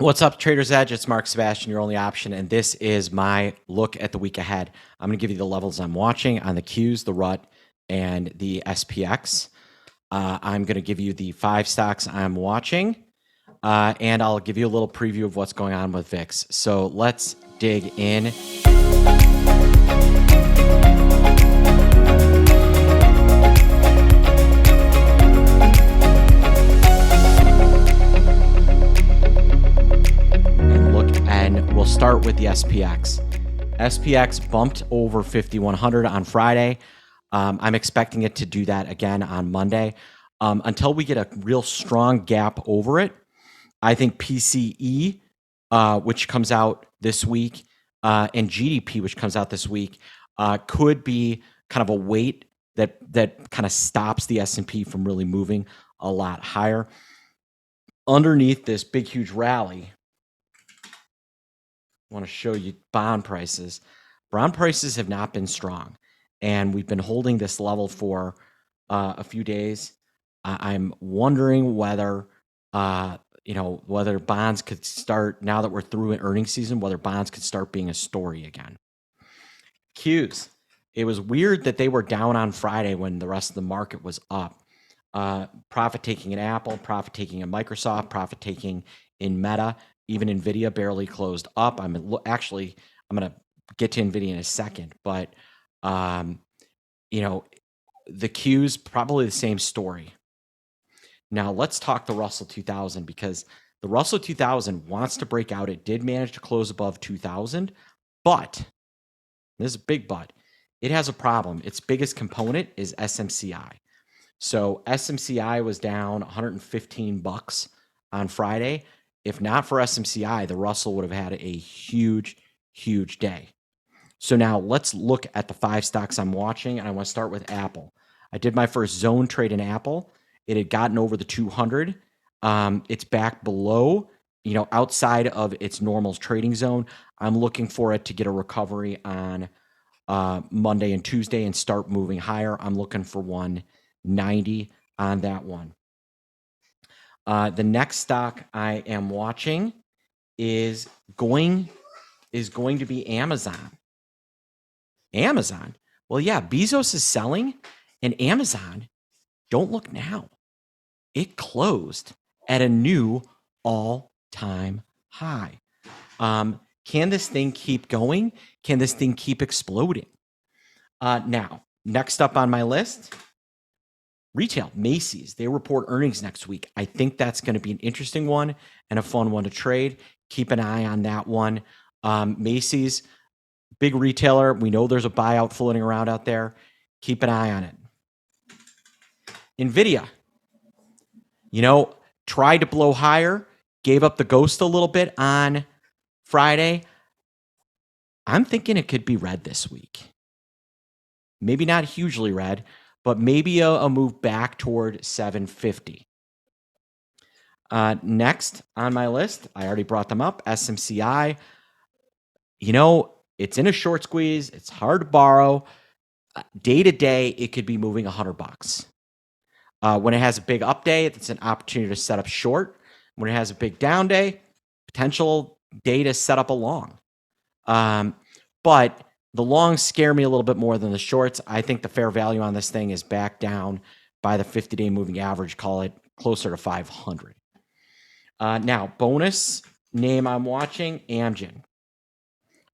What's up, Trader's Edge? It's Mark Sebastian, your only option, and this is my look at the week ahead. I'm going to give you the levels I'm watching on the Qs, the RUT, and the SPX. I'm going to give you the 5 stocks I'm watching, and I'll give you a little preview of what's going on with VIX. So let's dig in. And we'll start with the SPX. SPX bumped over 5,100 on Friday. I'm expecting it to do that again on Monday. Until we get a real strong gap over it, I think PCE, which comes out this week, and GDP, which comes out this week, could be kind of a weight that kind of stops the S&P from really moving a lot higher. Underneath this big, huge rally, I want to show you bond prices. Bond prices have not been strong, and we've been holding this level for a few days. I'm wondering whether whether bonds could start, now that we're through an earnings season, whether bonds could start being a story again. Qs. It was weird that they were down on Friday when the rest of the market was up. Profit taking in Apple, profit taking in Microsoft, profit taking in Meta. Even NVIDIA barely closed up. I'm going to get to NVIDIA in a second, but the Qs, probably the same story. Now let's talk the Russell 2000, because the Russell 2000 wants to break out. It did manage to close above 2,000, but this is a big but. It has a problem. Its biggest component is SMCI. So SMCI was down 115 bucks on Friday. If not for SMCI, the Russell would have had a huge, huge day. So now let's look at the 5 stocks I'm watching, and I want to start with Apple. I did my first zone trade in Apple. It had gotten over the 200. It's back below, outside of its normal trading zone. I'm looking for it to get a recovery on Monday and Tuesday and start moving higher. I'm looking for 190 on that one. The next stock I am watching is going to be Amazon. Amazon. Well, yeah, Bezos is selling, and Amazon, don't look now. It closed at a new all-time high. Can this thing keep going? Can this thing keep exploding? Now, next up on my list, retail, Macy's. They report earnings next week. I think that's going to be an interesting one and a fun one to trade. Keep an eye on that one. Macy's, big retailer. We know there's a buyout floating around out there. Keep an eye on it. NVIDIA, tried to blow higher, gave up the ghost a little bit on Friday. I'm thinking it could be red this week. Maybe not hugely red, but maybe a move back toward 750. Next on my list, I already brought them up, SMCI. It's in a short squeeze. It's hard to borrow. Day to day, it could be moving $100. When it has a big up day, it's an opportunity to set up short. When it has a big down day, potential day to set up a long. But the longs scare me a little bit more than the shorts. I think the fair value on this thing is back down by the 50-day moving average, call it closer to 500. Now, bonus name I'm watching, Amgen.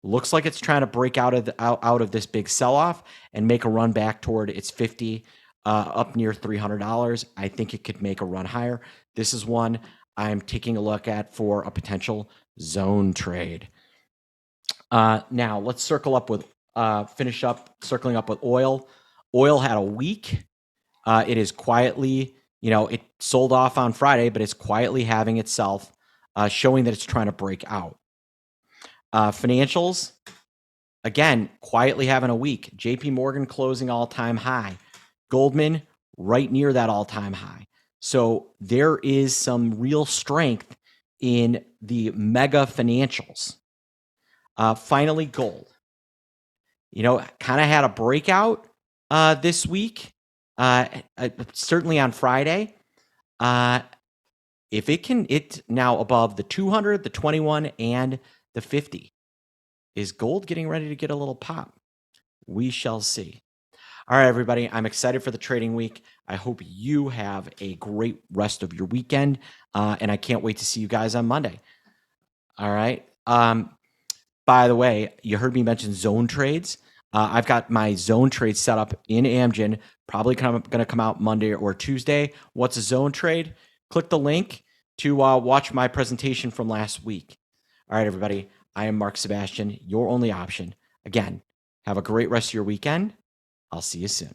Looks like it's trying to break out of this big sell-off and make a run back toward its 50, up near $300. I think it could make a run higher. This is one I'm taking a look at for a potential zone trade. Now let's finish up circling up with oil. Oil had a week. It is quietly, it sold off on Friday, but it's quietly having itself, showing that it's trying to break out. Financials, again, quietly having a week. JP Morgan closing all-time high. Goldman right near that all-time high. So there is some real strength in the mega financials. Finally, gold. Kind of had a breakout this week, certainly on Friday. if it now above the 200, the 21, and the 50. Is gold getting ready to get a little pop? We shall see. All right, everybody. I'm excited for the trading week. I hope you have a great rest of your weekend. And I can't wait to see you guys on Monday. All right. By the way, you heard me mention zone trades. I've got my zone trade set up in Amgen, probably going to come out Monday or Tuesday. What's a zone trade? Click the link to watch my presentation from last week. All right, everybody. I am Mark Sebastian, your only option. Again, have a great rest of your weekend. I'll see you soon.